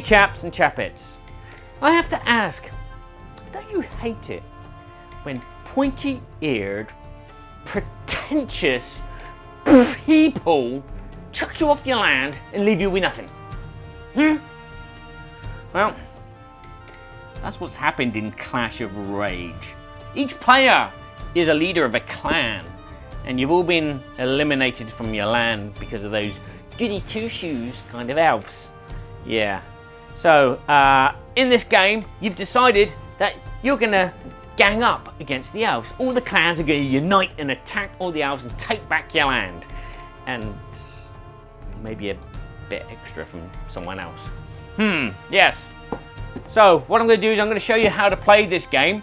Hey chaps and chapettes, I have to ask, don't you hate it when pointy-eared, pretentious people chuck you off your land and leave you with nothing? Well, that's what's happened in Clash of Rage. Each player is a leader of a clan, and you've all been eliminated from your land because of those goody two-shoes kind of elves. Yeah. So, in this game, you've decided that you're gonna gang up against the elves. All the clans are gonna unite and attack all the elves and take back your land. And maybe a bit extra from someone else. Yes. So, what I'm gonna do is I'm gonna show you how to play this game.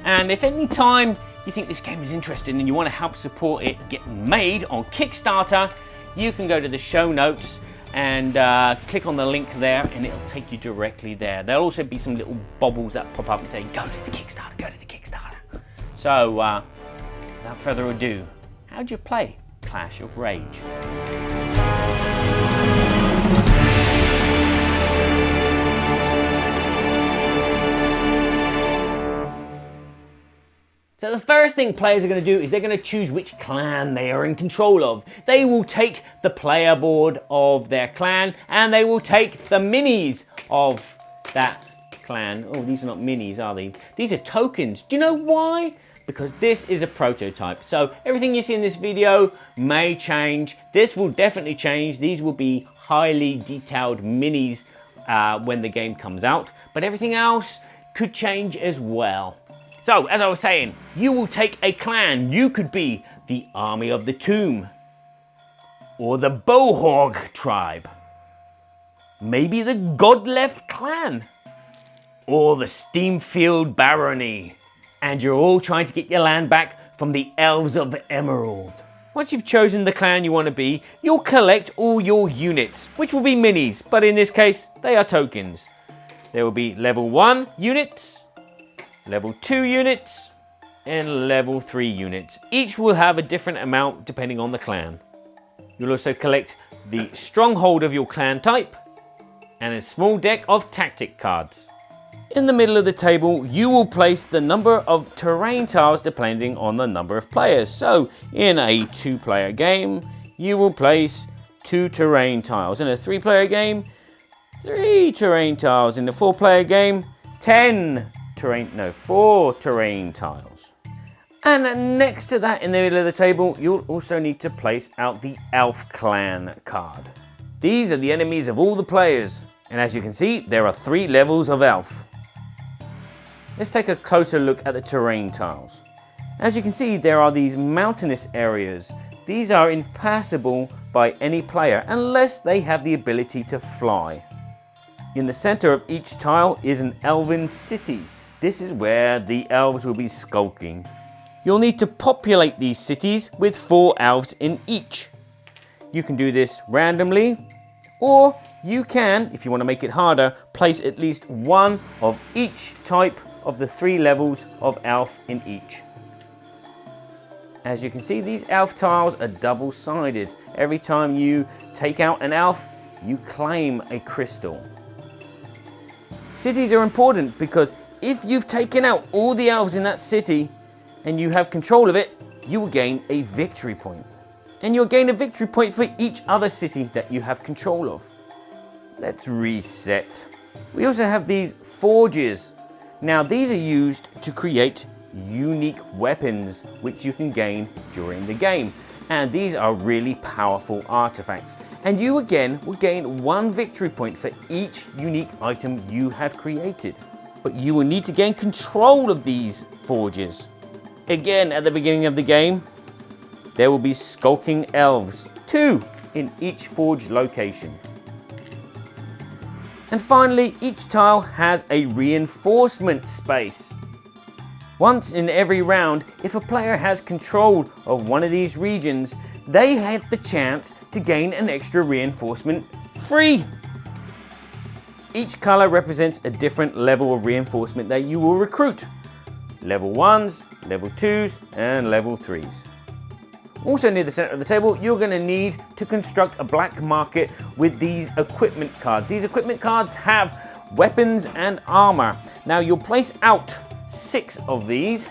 And if any time you think this game is interesting and you wanna help support it getting made on Kickstarter, you can go to the show notes and click on the link there and it'll take you directly there. There'll also be some little bobbles that pop up and say, go to the Kickstarter, go to the Kickstarter. So, without further ado, how do you play Clash of Rage? So the first thing players are going to do is they're going to choose which clan they are in control of. They will take the player board of their clan and they will take the minis of that clan. Oh, these are not minis, are they? These are tokens. Do you know why? Because this is a prototype. So everything you see in this video may change. This will definitely change. These will be highly detailed minis when the game comes out. But everything else could change as well. So, as I was saying, you will take a clan. You could be the Army of the Tomb, or the Bohorg tribe, maybe the Godleft clan, or the Steamfield Barony, and you're all trying to get your land back from the Elves of Emerald. Once you've chosen the clan you want to be, you'll collect all your units, which will be minis, but in this case, they are tokens. There will be level 1 units, level 2 units, and level 3 units. Each will have a different amount depending on the clan. You'll also collect the stronghold of your clan type and a small deck of tactic cards. In the middle of the table, you will place the number of terrain tiles depending on the number of players. So, in a 2-player game, you will place 2 terrain tiles. In a 3-player game, 3 terrain tiles. In a 4-player game, 4 terrain tiles. And next to that in the middle of the table, you'll also need to place out the Elf Clan card. These are the enemies of all the players. And as you can see, there are 3 levels of Elf. Let's take a closer look at the terrain tiles. As you can see, there are these mountainous areas. These are impassable by any player unless they have the ability to fly. In the center of each tile is an elven city. This is where the elves will be skulking. You'll need to populate these cities with 4 elves in each. You can do this randomly, or you can, if you want to make it harder, place at least 1 of each type of the 3 levels of elf in each. As you can see, these elf tiles are double-sided. Every time you take out an elf, you claim a crystal. Cities are important because if you've taken out all the elves in that city and you have control of it, you will gain a victory point. And you'll gain a victory point for each other city that you have control of. Let's reset. We also have these forges. Now these are used to create unique weapons which you can gain during the game. And these are really powerful artifacts. And you again will gain 1 victory point for each unique item you have created. But you will need to gain control of these forges. Again, at the beginning of the game, there will be skulking elves, 2 in each forge location. And finally, each tile has a reinforcement space. Once in every round, if a player has control of one of these regions, they have the chance to gain an extra reinforcement free. Each color represents a different level of reinforcement that you will recruit. Level 1s, level 2s, and level 3s. Also near the center of the table, you're going to need to construct a black market with these equipment cards. These equipment cards have weapons and armor. Now you'll place out 6 of these,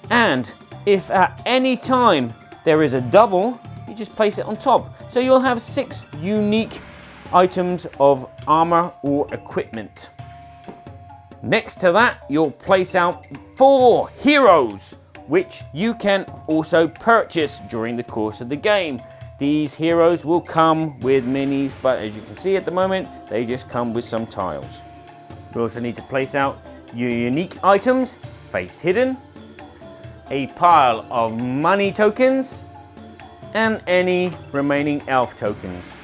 and if at any time there is a double, you just place it on top. So you'll have 6 unique items of armor or equipment. Next to that, you'll place out 4 heroes, which you can also purchase during the course of the game. These heroes will come with minis, but as you can see at the moment, they just come with some tiles. You also need to place out your unique items, face hidden, a pile of money tokens, and any remaining elf tokens.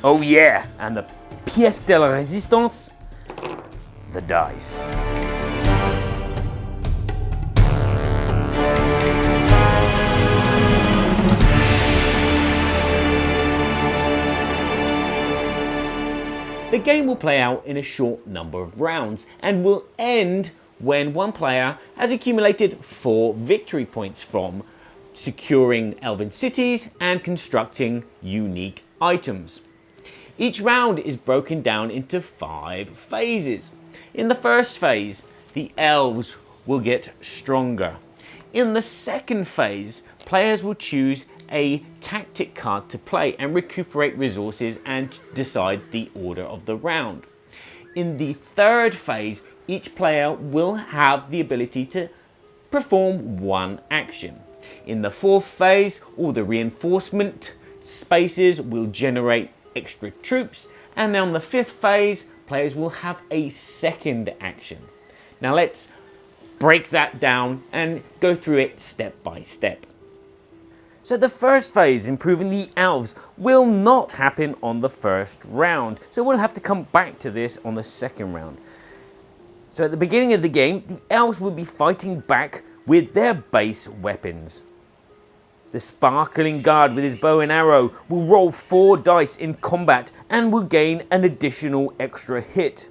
Oh yeah, and the pièce de la résistance, the dice. The game will play out in a short number of rounds and will end when one player has accumulated 4 victory points from securing elven cities and constructing unique items. Each round is broken down into 5 phases. In the first phase, the elves will get stronger. In the second phase, players will choose a tactic card to play and recuperate resources and decide the order of the round. In the third phase, each player will have the ability to perform 1 action. In the fourth phase, all the reinforcement spaces will generate extra troops, and on the fifth phase, players will have a second action. Now let's break that down and go through it step by step. So the first phase, improving the elves, will not happen on the first round. So we'll have to come back to this on the second round. So at the beginning of the game, the elves will be fighting back with their base weapons. The sparkling guard with his bow and arrow will roll 4 dice in combat and will gain an additional extra hit.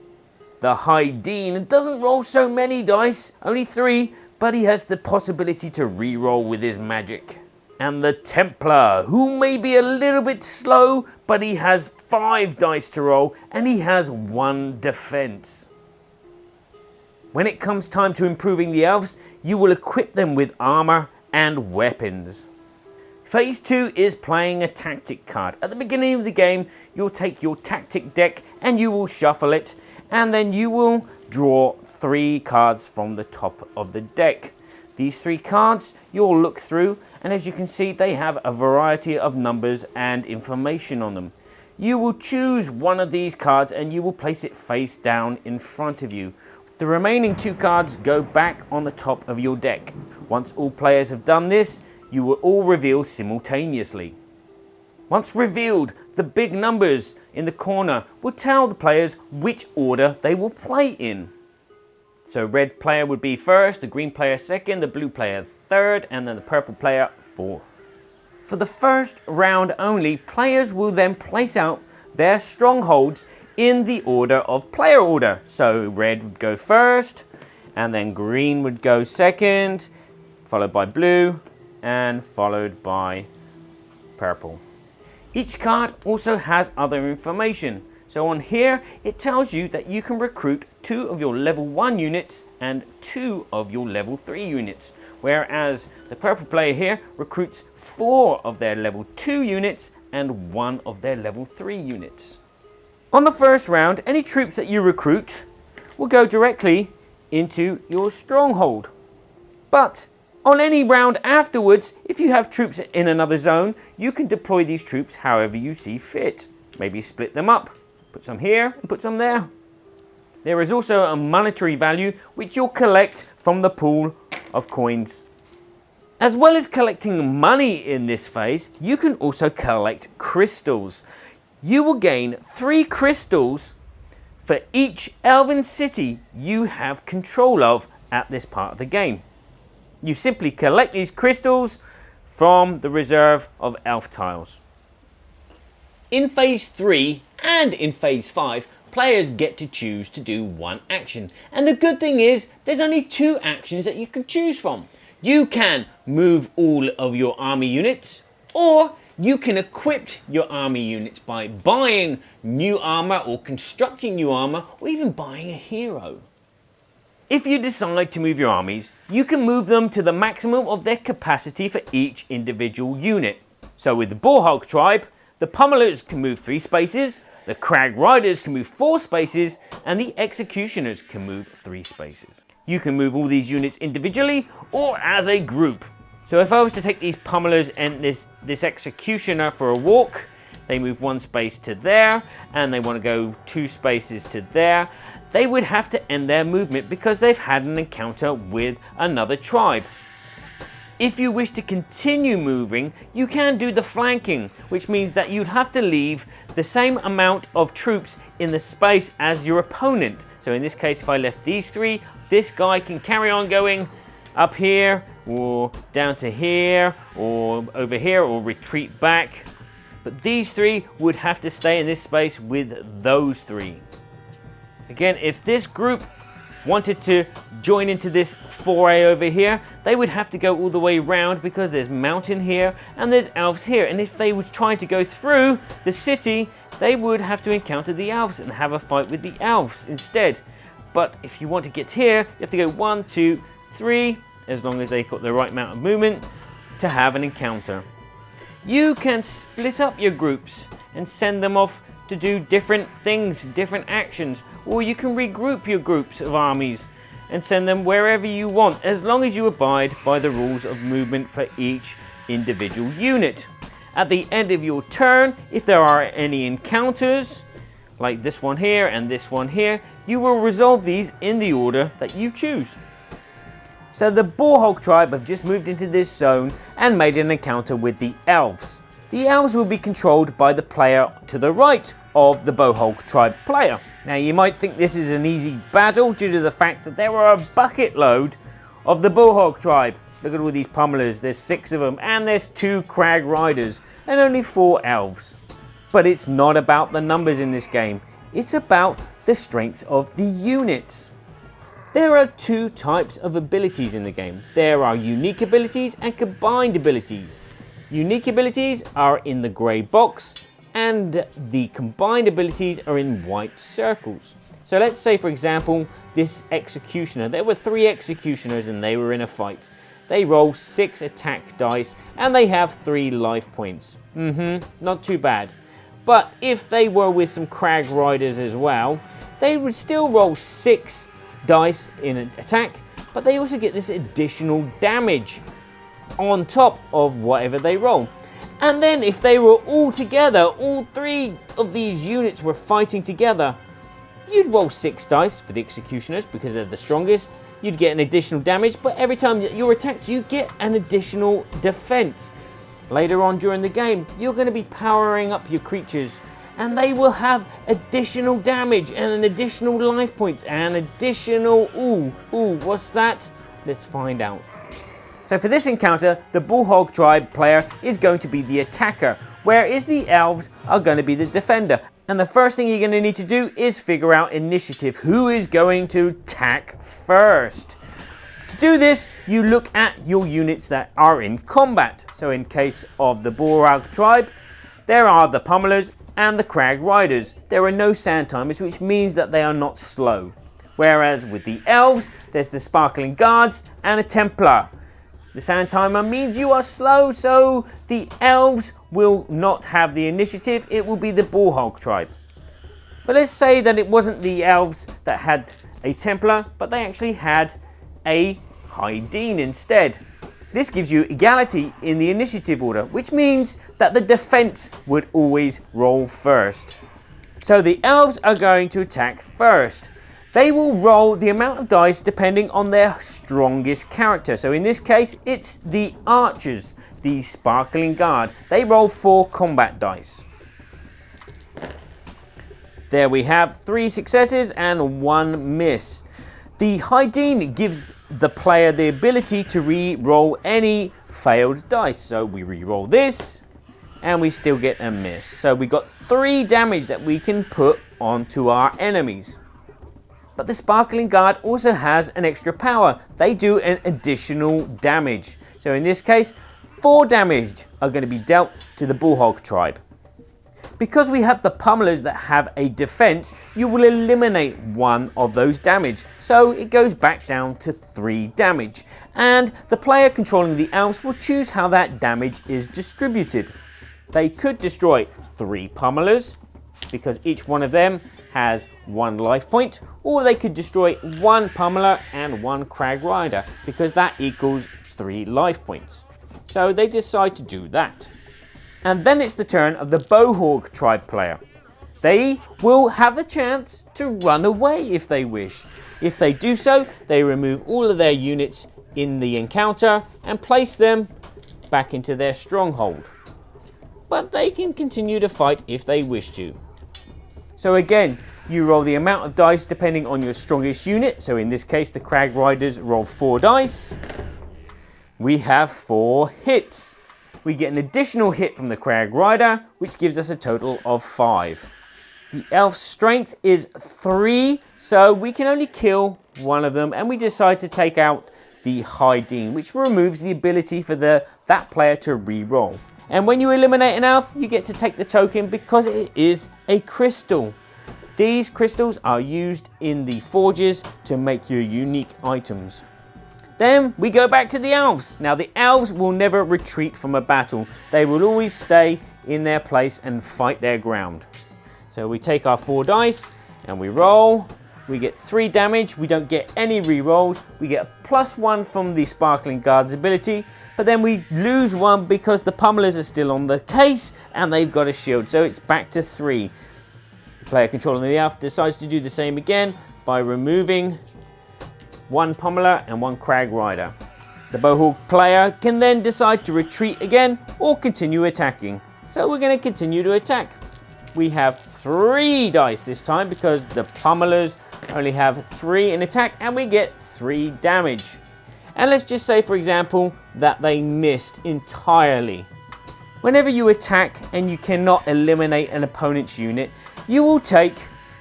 The High Dean doesn't roll so many dice, only 3, but he has the possibility to re-roll with his magic. And the Templar, who may be a little bit slow, but he has 5 dice to roll and he has 1 defense. When it comes time to improving the elves, you will equip them with armor and weapons. Phase 2 is playing a tactic card. At the beginning of the game, you'll take your tactic deck and you will shuffle it, and then you will draw 3 cards from the top of the deck. These 3 cards you'll look through, and as you can see, they have a variety of numbers and information on them. You will choose one of these cards and you will place it face down in front of you. The remaining 2 cards go back on the top of your deck. Once all players have done this, you will all reveal simultaneously. Once revealed, the big numbers in the corner will tell the players which order they will play in. So red player would be first, the green player second, the blue player third, and then the purple player fourth. For the first round only, players will then place out their strongholds in the order of player order. So red would go first, and then green would go second, followed by blue, and followed by purple. Each card also has other information. So on here, it tells you that you can recruit 2 of your level 1 units and 2 of your level 3 units, whereas the purple player here recruits 4 of their level 2 units and 1 of their level 3 units. On the first round, any troops that you recruit will go directly into your stronghold. But on any round afterwards, if you have troops in another zone, you can deploy these troops however you see fit. Maybe split them up, put some here and put some there. There is also a monetary value which you'll collect from the pool of coins. As well as collecting money in this phase, you can also collect crystals. You will gain 3 crystals for each elven city you have control of at this part of the game. You simply collect these crystals from the reserve of elf tiles. In phase 3 and in phase 5, players get to choose to do 1 action. And the good thing is, there's only 2 actions that you can choose from. You can move all of your army units, or you can equip your army units by buying new armor or constructing new armor or even buying a hero. If you decide to move your armies, you can move them to the maximum of their capacity for each individual unit. So with the Boarhog tribe, the Pummelers can move 3 spaces, the Crag Riders can move 4 spaces, and the Executioners can move 3 spaces. You can move all these units individually or as a group. So if I was to take these Pummelers and this Executioner for a walk, they move 1 space to there, and they want to go 2 spaces to there, they would have to end their movement because they've had an encounter with another tribe. If you wish to continue moving, you can do the flanking, which means that you'd have to leave the same amount of troops in the space as your opponent. So in this case, if I left these 3, this guy can carry on going up here, or down to here, or over here, or retreat back. But these 3 would have to stay in this space with those 3. Again, if this group wanted to join into this foray over here, they would have to go all the way around because there's mountain here and there's elves here. And if they were trying to go through the city, they would have to encounter the elves and have a fight with the elves instead. But if you want to get here, you have to go 1, 2, 3, as long as they've got the right amount of movement to have an encounter. You can split up your groups and send them off to do different things, different actions, or you can regroup your groups of armies and send them wherever you want, as long as you abide by the rules of movement for each individual unit. At the end of your turn, if there are any encounters, like this one here and this one here, you will resolve these in the order that you choose. So the Boarhog tribe have just moved into this zone and made an encounter with the Elves. The Elves will be controlled by the player to the right of the Boarhog tribe player. Now you might think this is an easy battle due to the fact that there are a bucket load of the Boarhog tribe. Look at all these Pummelers, there's 6 of them, and there's 2 Crag Riders and only 4 Elves. But it's not about the numbers in this game, it's about the strengths of the units. There are 2 types of abilities in the game. There are unique abilities and combined abilities. Unique abilities are in the grey box and the combined abilities are in white circles. So let's say, for example, this Executioner. There were 3 Executioners and they were in a fight. They roll 6 attack dice and they have 3 life points. Not too bad. But if they were with some Crag Riders as well, they would still roll 6 dice in an attack, but they also get this additional damage on top of whatever they roll. And then if they were all together, all 3 of these units were fighting together, you'd roll 6 dice for the Executioners because they're the strongest. You'd get an additional damage, but every time that you're attacked, you get an additional defense. Later on during the game, you're going to be powering up your creatures and they will have additional damage and an additional life points and additional, what's that? Let's find out. So for this encounter, the Boarhog tribe player is going to be the attacker, whereas the Elves are going to be the defender. And the first thing you're going to need to do is figure out initiative. Who is going to attack first? To do this, you look at your units that are in combat. So in case of the Boarhog tribe, there are the Pummelers and the Crag Riders. There are no Sandtimers, which means that they are not slow. Whereas with the Elves, there's the Sparkling Guards and a Templar. The Sandtimer means you are slow, so the Elves will not have the initiative. It will be the Boarhog tribe. But let's say that it wasn't the Elves that had a Templar, but they actually had a Hydean instead. This gives you equality in the initiative order, which means that the defense would always roll first. So the Elves are going to attack first. They will roll the amount of dice depending on their strongest character. So in this case, it's the Archers, the Sparkling Guard. They roll 4 combat dice. There we have 3 successes and 1 miss. The Hydean gives the player the ability to re-roll any failed dice. So we re-roll this and we still get a miss. So we got 3 damage that we can put onto our enemies. But the Sparkling Guard also has an extra power. They do an additional damage. So in this case, 4 damage are going to be dealt to the Bullhog tribe. Because we have the Pummelers that have a defense, you will eliminate 1 of those damage. So it goes back down to 3 damage. And the player controlling the Elves will choose how that damage is distributed. They could destroy 3 Pummelers, because each one of them has 1 life point, or they could destroy 1 Pummeler and 1 Crag Rider, because that equals 3 life points. So they decide to do that. And then it's the turn of the Bullhog tribe player. They will have the chance to run away if they wish. If they do so, they remove all of their units in the encounter and place them back into their stronghold. But they can continue to fight if they wish to. So again, you roll the amount of dice depending on your strongest unit. So in this case, the Crag Riders roll 4 dice. We have 4 hits. We get an additional hit from the Crag Rider, which gives us a total of 5. The Elf's strength is 3, so we can only kill 1 of them, and we decide to take out the Hiding, which removes the ability for that player to re-roll. And when you eliminate an Elf, you get to take the token because it is a crystal. These crystals are used in the forges to make your unique items. Then we go back to the Elves. Now the Elves will never retreat from a battle. They will always stay in their place and fight their ground. So we take our 4 dice and we roll. We get 3 damage. We don't get any re-rolls. We get a +1 from the Sparkling Guard's ability. But then we lose 1 because the Pummelers are still on the case and they've got a shield. So it's back to 3. The player controlling the Elf decides to do the same again by removing 1 Pummeler and 1 Crag Rider. The Bullhog player can then decide to retreat again or continue attacking. So we're going to continue to attack. We have 3 dice this time because the Pummelers only have 3 in attack, and we get 3 damage. And let's just say, for example, that they missed entirely. Whenever you attack and you cannot eliminate an opponent's unit, you will take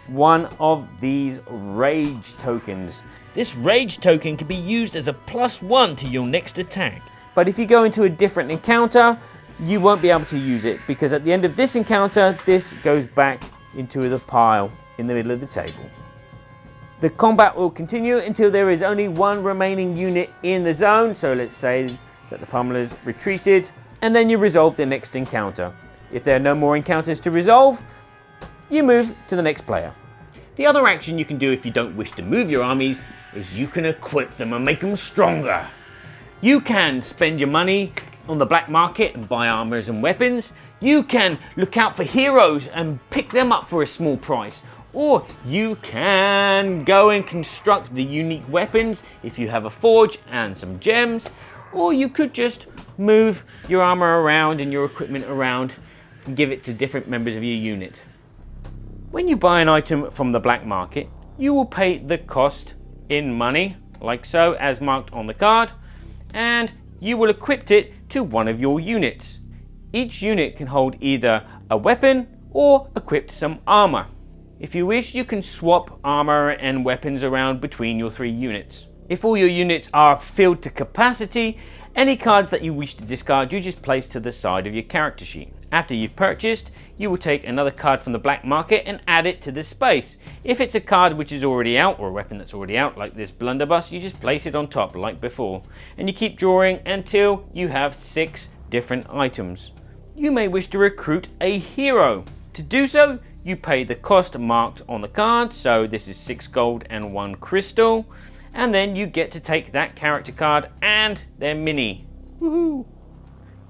1 of these rage tokens. This rage token can be used as a +1 to your next attack. But if you go into a different encounter, you won't be able to use it, because at the end of this encounter, this goes back into the pile in the middle of the table. The combat will continue until there is only 1 remaining unit in the zone. So let's say that the Pummelers retreated, and then you resolve the next encounter. If there are no more encounters to resolve, you move to the next player. The other action you can do if you don't wish to move your armies is you can equip them and make them stronger. You can spend your money on the black market and buy armors and weapons. You can look out for heroes and pick them up for a small price. Or you can go and construct the unique weapons if you have a forge and some gems. Or you could just move your armor around and your equipment around and give it to different members of your unit. When you buy an item from the black market, you will pay the cost in money, like so, as marked on the card, and you will equip it to one of your units. Each unit can hold either a weapon or equip some armor. If you wish, you can swap armor and weapons around between your 3 units. If all your units are filled to capacity, any cards that you wish to discard, you just place to the side of your character sheet. After you've purchased, you will take another card from the black market and add it to the space. If it's a card which is already out, or a weapon that's already out, like this blunderbuss, you just place it on top like before. And you keep drawing until you have 6 different items. You may wish to recruit a hero. To do so, you pay the cost marked on the card, so this is 6 gold and 1 crystal. And then you get to take that character card and their mini. Woohoo!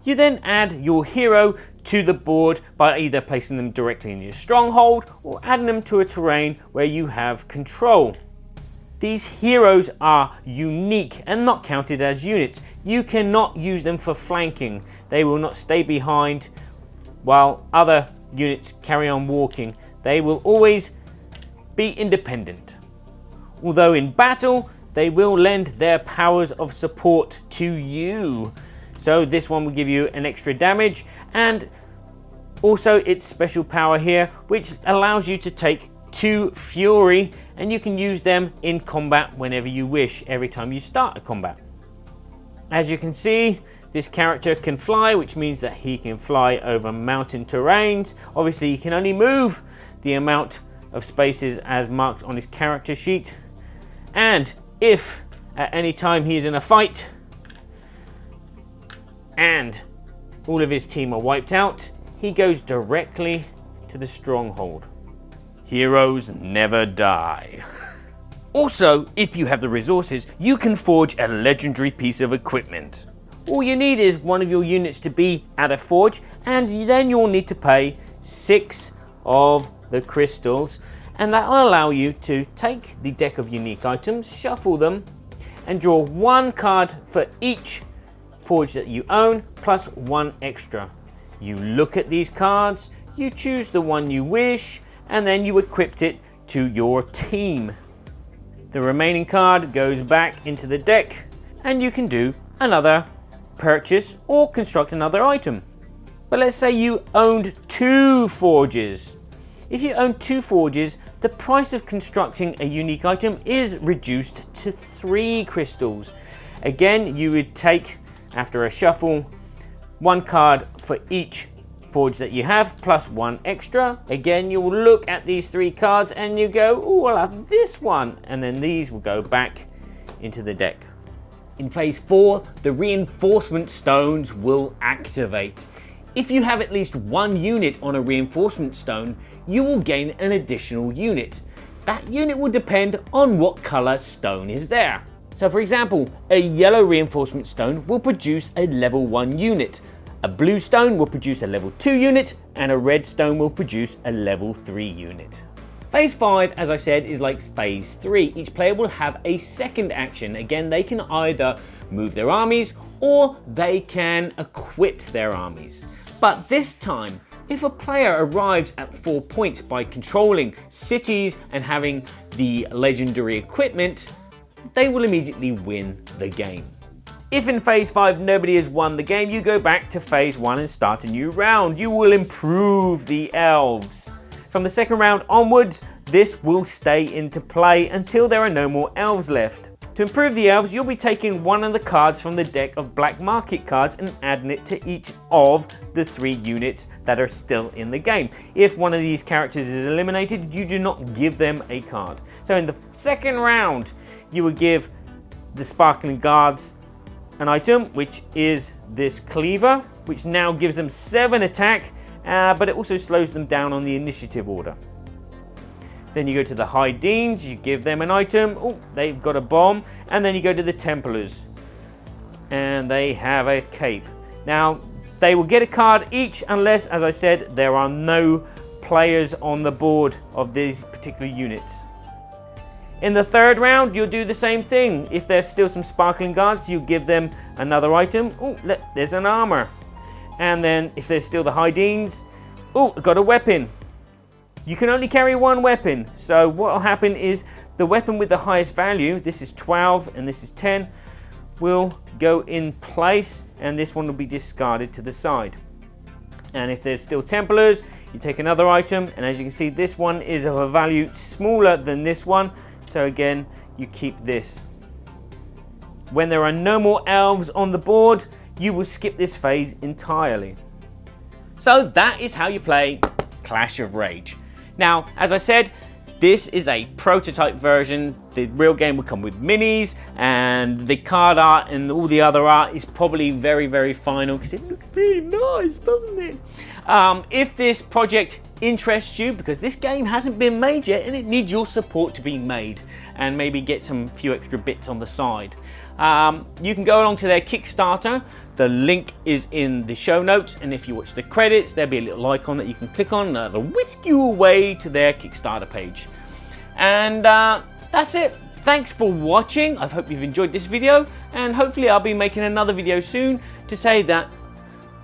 You then add your hero to the board by either placing them directly in your stronghold or adding them to a terrain where you have control. These heroes are unique and not counted as units. You cannot use them for flanking. They will not stay behind while other units carry on walking. They will always be independent. Although in battle, they will lend their powers of support to you. So this one will give you an extra damage, and also its special power here, which allows you to take 2 fury, and you can use them in combat whenever you wish, every time you start a combat. As you can see, this character can fly, which means that he can fly over mountain terrains. Obviously, he can only move the amount of spaces as marked on his character sheet. And if at any time he is in a fight and all of his team are wiped out, he goes directly to the stronghold. Heroes never die. Also, if you have the resources, you can forge a legendary piece of equipment. All you need is one of your units to be at a forge, and then you'll need to pay 6 of the crystals, and that will allow you to take the deck of unique items, shuffle them, and draw 1 card for each forge that you own, plus 1 extra. You look at these cards, you choose the one you wish, and then you equip it to your team. The remaining card goes back into the deck, and you can do another purchase or construct another item. But let's say you owned 2 forges. If you own 2 forges, the price of constructing a unique item is reduced to 3 crystals. Again, you would take, after a shuffle, 1 card for each forge that you have, plus 1 extra. Again, you will look at these 3 cards and you go, oh, I'll have this one. And then these will go back into the deck. In phase 4, the reinforcement stones will activate. If you have at least 1 unit on a reinforcement stone, you will gain an additional unit. That unit will depend on what color stone is there. So for example, a yellow reinforcement stone will produce a level 1 unit. A blue stone will produce a level 2 unit, and a red stone will produce a level 3 unit. Phase 5, as I said, is like phase 3. Each player will have a second action. Again, they can either move their armies or they can equip their armies. But this time, if a player arrives at 4 points by controlling cities and having the legendary equipment, they will immediately win the game. If in phase 5 nobody has won the game, you go back to phase 1 and start a new round. You will improve the elves. From the second round onwards, this will stay into play until there are no more elves left. To improve the elves, you'll be taking 1 of the cards from the deck of black market cards and adding it to each of the 3 units that are still in the game. If one of these characters is eliminated, you do not give them a card. So in the second round, you will give the Sparkling Guards an item, which is this cleaver, which now gives them 7 attack, but it also slows them down on the initiative order. Then you go to the High Deans, you give them an item, oh, they've got a bomb, and then you go to the Templars, and they have a cape. Now, they will get a card each unless, as I said, there are no players on the board of these particular units. In the third round, you'll do the same thing. If there's still some Sparkling Guards, you give them another item. Oh, there's an armor. And then if there's still the High Deans, oh, got a weapon. You can only carry 1 weapon. So what will happen is the weapon with the highest value, this is 12 and this is 10, will go in place, and this one will be discarded to the side. And if there's still Templars, you take another item, and as you can see, this one is of a value smaller than this one. So again, you keep this. When there are no more elves on the board, you will skip this phase entirely. So that is how you play Clash of Rage. Now, as I said, this is a prototype version. The real game will come with minis, and the card art and all the other art is probably very, very final because it looks really nice, doesn't it? If this project interests you, because this game hasn't been made yet and it needs your support to be made, and maybe get some few extra bits on the side, you can go along to their Kickstarter. The link is in the show notes, and if you watch the credits, there'll be a little icon that you can click on, and that'll whisk you away to their Kickstarter page. And that's it. Thanks for watching. I hope you've enjoyed this video, and hopefully I'll be making another video soon to say that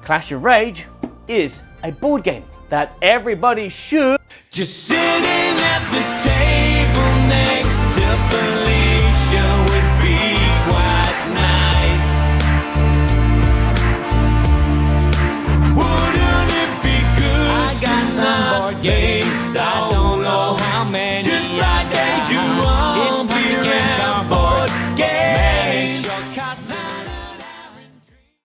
Clash of Rage is a board game that everybody should. Just sitting at the table next to Felicia would be quite nice. Wouldn't it be good? I got some board games. I don't know how many. Just like they do on